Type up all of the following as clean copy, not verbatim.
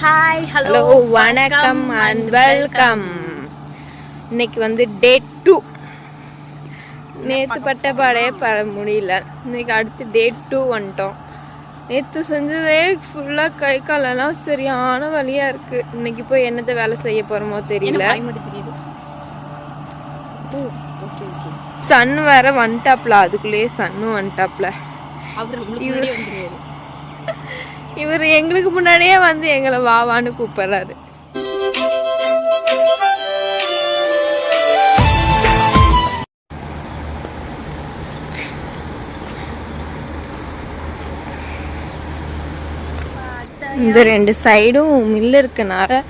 Hi hello வணக்கம் and welcome. இன்னைக்கு வந்து டே 2. நேற்று பட்ட பாடே முடியல. இன்னைக்கு அடுத்து டே 2 வந்துட்டோம். நேற்று செஞ்சதே ஃபுல்லாக கை காலெல்லாம் சரியான வலியாக இருக்குது. இன்னைக்கு போய் என்னத்தை வேலை செய்ய போகிறோமோ தெரியல. சன் வேற வந்துட்டாப்ல, அதுக்குள்ளேயே சன்னும் வந்துட்டாப்ல. இவர் எங்களுக்கு முன்னாடியே வந்து எங்களை வாவான்னு கூப்பிடுறாரு. இந்த ரெண்டு சைடும் மில்லு இருக்கனால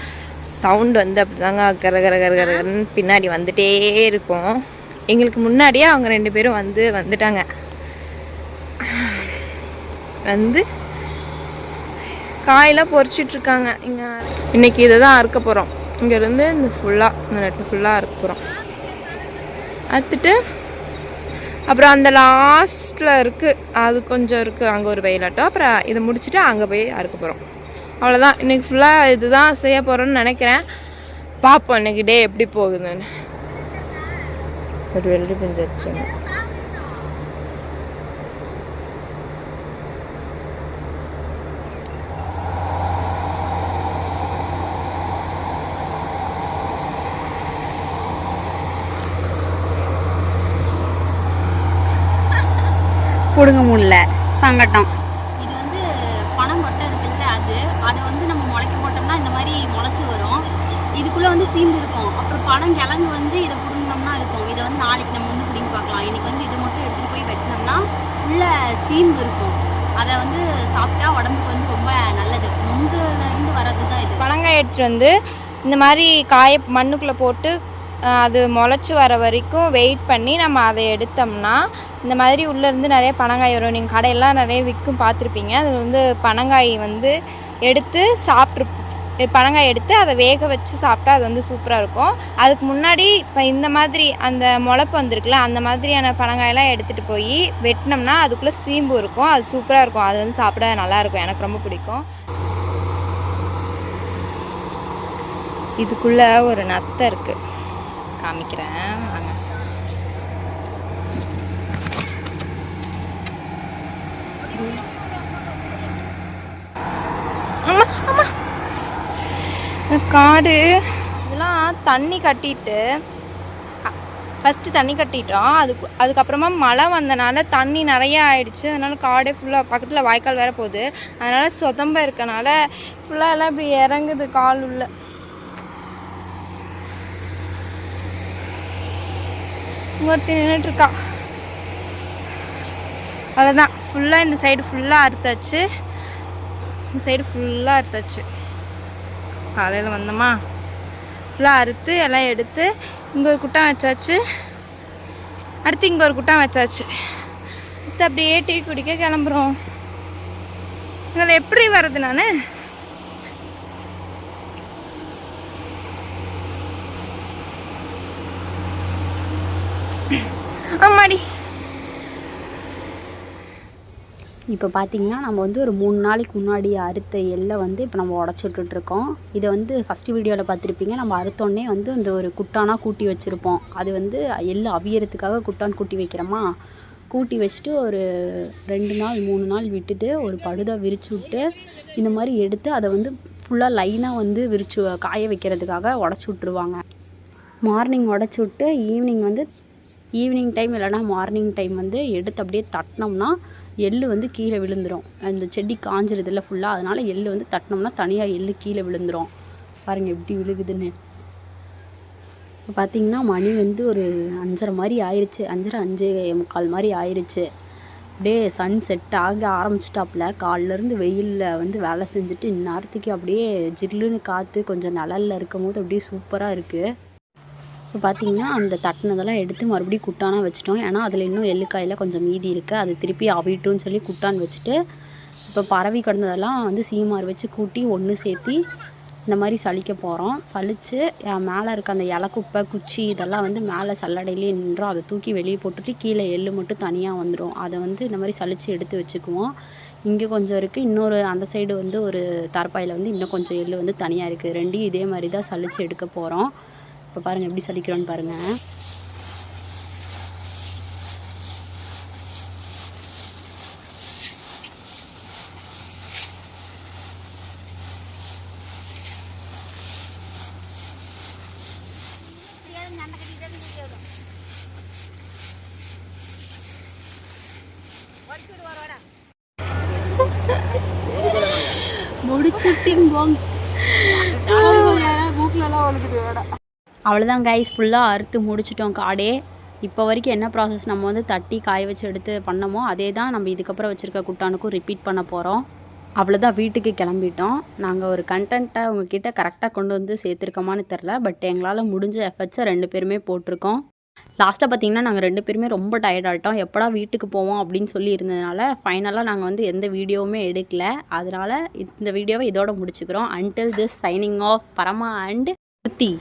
சவுண்ட் வந்து அப்படிதாங்க கர கர கர கரன்னு பின்னாடி வந்துட்டே இருக்கும். எங்களுக்கு முன்னாடியே அவங்க ரெண்டு பேரும் வந்துட்டாங்க. வந்து காயெல்லாம் பொறிச்சிட்ருக்காங்க. இங்கே இன்றைக்கி இதை தான் அறுக்க போகிறோம். இங்கேருந்து இந்த நெட்டு ஃபுல்லாக அறுக்க போகிறோம். அறுத்துட்டு அப்புறம் அந்த லாஸ்ட்டில் இருக்குது, அது கொஞ்சம் இருக்குது, அங்கே ஒரு வெயிலாட்டம். அப்புறம் இதை முடிச்சுட்டு அங்கே போய் அறுக்க போகிறோம். அவ்வளோதான். இன்றைக்கி ஃபுல்லாக இது தான் செய்ய போகிறோன்னு நினைக்கிறேன். பார்ப்போம் இன்றைக்கி டே எப்படி போகுதுன்னு. ஒரு வெள்ளி பிஞ்சு வச்சுங்க. பிடுங்க முடியல, சங்கட்டம். இது வந்து பனம் கொட்டை இருக்குல்ல, அதை வந்து நம்ம முளைக்க போட்டோம்னா இந்த மாதிரி முளைச்சி வரும். இதுக்குள்ளே வந்து சீம்பு இருக்கும். அப்புறம் பனம் கிழங்கு வந்து இதை பிடுங்கினோம்னா இருக்கும். இதை வந்து நாளைக்கு நம்ம வந்து பிடிங்கி பார்க்கலாம். இன்றைக்கி வந்து இதை மட்டும் எடுத்துகிட்டு போய் வெட்டினோம்னா உள்ள சீம்பு இருக்கும். அதை வந்து சாப்பிட்டா உடம்புக்கு வந்து ரொம்ப நல்லது. முந்துலேருந்து வர்றது தான் இது. பனங்காய் எடுத்துட்டு வந்து இந்த மாதிரி மண்ணுக்குள்ளே போட்டு அது முளைச்சி வர வரைக்கும் வெயிட் பண்ணி நம்ம அதை எடுத்தோம்னா இந்த மாதிரி உள்ளேருந்து நிறைய பனங்காய் வரும். நீங்கள் கடையெல்லாம் நிறைய விற்கும் பார்த்துருப்பீங்க. அது வந்து பனங்காய் வந்து எடுத்து பனங்காய் எடுத்து அதை வேக வச்சு சாப்பிட்டா அது வந்து சூப்பராக இருக்கும். அதுக்கு முன்னாடி இப்போ இந்த மாதிரி அந்த முளைப்பு வந்திருக்குல்ல, அந்த மாதிரியான பனங்காயெல்லாம் எடுத்துகிட்டு போய் வெட்டினோம்னா அதுக்குள்ளே சீம்பு இருக்கும். அது சூப்பராக இருக்கும். அது வந்து சாப்பிட நல்லாயிருக்கும். எனக்கு ரொம்ப பிடிக்கும். இதுக்குள்ளே ஒரு நத்தை இருக்குது, காமிக்கிறேன் வாங்க. காடு இதெல்லாம் தண்ணி கட்டிட்டு ஃபஸ்ட்டு தண்ணி கட்டிட்டோம். அதுக்கப்புறமா மழை வந்தனால தண்ணி நிறைய ஆயிடுச்சு. அதனால காடே ஃபுல்லாக பக்கத்தில் வாய்க்கால் வேற போகுது. அதனால சொதம்ப இருக்கனால ஃபுல்லாக எல்லாம் இப்படி இறங்குது கால் உள்ள. ஒருத்தி நின்றுட்டுருக்கா. அவ்வளோதான். ஃபுல்லாக இந்த சைடு ஃபுல்லாக அறுத்தாச்சு. இந்த சைடு ஃபுல்லாக அறுத்தாச்சு. காலையில் வந்தோமா, ஃபுல்லாக அறுத்து எல்லாம் எடுத்து இங்கே ஒரு குட்டான் வச்சாச்சு. அடுத்து இங்கே ஒரு குட்டான் வச்சாச்சு. அடுத்து அப்படியே டீ குடிக்க கிளம்புறோம். இதில் எப்படி வர்றது நான்? ஆமாடி. இப்போ பார்த்தீங்கன்னா நம்ம வந்து ஒரு 3 நாளைக்கு முன்னாடி அறுத்த எள்ளை வந்து இப்போ நம்ம உடச்சி விட்டுட்ருக்கோம். இதை வந்து ஃபஸ்ட்டு வீடியோவில் பார்த்துருப்பீங்க. நம்ம அறுத்தோடனே வந்து இந்த ஒரு குட்டானாக கூட்டி வச்சுருப்போம். அது வந்து எள்ளு அவியறதுக்காக குட்டான் கூட்டி வைக்கிறோமா. கூட்டி வச்சுட்டு ஒரு 2 நாள் 3 நாள் விட்டுட்டு ஒரு படுதா விரித்து விட்டு இந்த மாதிரி எடுத்து அதை வந்து ஃபுல்லாக லைனாக வந்து காய வைக்கிறதுக்காக உடச்சி விட்ருவாங்க. மார்னிங் உடச்சி விட்டு ஈவினிங் டைம் இல்லைனா மார்னிங் டைம் வந்து எடுத்து அப்படியே தட்டினோம்னா எள்ளு வந்து கீழே விழுந்துடும். அந்த செடி காஞ்சிருதில்ல ஃபுல்லாக, அதனால் எள்ளு வந்து தட்டினோம்னா தனியாக எள்ளு கீழே விழுந்துடும். பாருங்கள் எப்படி விழுகுதுன்னு. இப்போ பார்த்திங்கன்னா மணி வந்து ஒரு 5:30 மாதிரி ஆயிடுச்சு. 5:45 மாதிரி ஆயிடுச்சு. அப்படியே சன் செட் ஆக ஆரம்பிச்சிட்டாப்புல. காலிலேருந்து வெயிலில் வந்து வேலை செஞ்சுட்டு இந்நேரத்துக்கு அப்படியே ஜில்லுன்னு காற்று கொஞ்சம் நிழலில் இருக்கும் போது அப்படியே சூப்பராக இருக்குது. இப்போ பார்த்திங்கன்னா அந்த தட்டினதெல்லாம் எடுத்து மறுபடியும் குட்டானாக வச்சுட்டோம். ஏன்னா அதில் இன்னும் எள்ளுக்காயில் கொஞ்சம் மீதி இருக்குது. அது திருப்பி அவிட்டுன்னு சொல்லி குட்டான் வச்சுட்டு இப்போ பரவி கிடந்ததெல்லாம் வந்து சீமார் வச்சு கூட்டி ஒன்று சேர்த்தி இந்த மாதிரி சலிக்க போகிறோம். சலித்து மேலே இருக்க அந்த இலக்குப்பை குச்சி இதெல்லாம் வந்து மேலே சல்லடையிலே நின்றோம். அதை தூக்கி வெளியே போட்டுட்டு கீழே எள்ளு மட்டும் தனியாக வந்துடும். அதை வந்து இந்த மாதிரி சலித்து எடுத்து வச்சுக்குவோம். இங்கே கொஞ்சம் இருக்குது, இன்னொரு அந்த சைடு வந்து ஒரு தார்பாயில் வந்து இன்னும் கொஞ்சம் எள்ளு வந்து தனியாக இருக்குது. ரெண்டையும் இதே மாதிரி தான் சலிச்சு எடுக்க போகிறோம். இப்போ பாருங்கள் எப்படி சலிக்கிறோன்னு பாருங்கள். அவ்வளோதான் கைஸ், ஃபுல்லாக அறுத்து முடிச்சிட்டோம் காடே. இப்போ வரைக்கும் என்ன ப்ராசஸ் நம்ம வந்து தட்டி காய வச்சு எடுத்து பண்ணமோ அதே தான் நம்ம இதுக்கப்புறம் வச்சுருக்க குட்டானுக்கும் ரிப்பீட் பண்ண போகிறோம். அவ்வளோதான், வீட்டுக்கு கிளம்பிட்டோம். நாங்கள் ஒரு கண்டென்ட்டை உங்ககிட்ட கரெக்டாக கொண்டு வந்து சேர்த்துருக்கோமான்னு தெரில, பட் எங்களால் முடிஞ்ச எஃபர்ட்ஸை 2 பேருமே போட்டிருக்கோம். லாஸ்ட்டாக பார்த்திங்கன்னா நாங்கள் 2 பேருமே ரொம்ப டயர்ட் ஆகிட்டோம். எப்படா வீட்டுக்கு போவோம் அப்படின்னு சொல்லி இருந்ததுனால ஃபைனலாக நாங்கள் வந்து எந்த வீடியோவுமே எடுக்கல. அதனால் இந்த வீடியோவை இதோட முடிச்சுக்கிறோம். Until this signing off Parama and Kriti.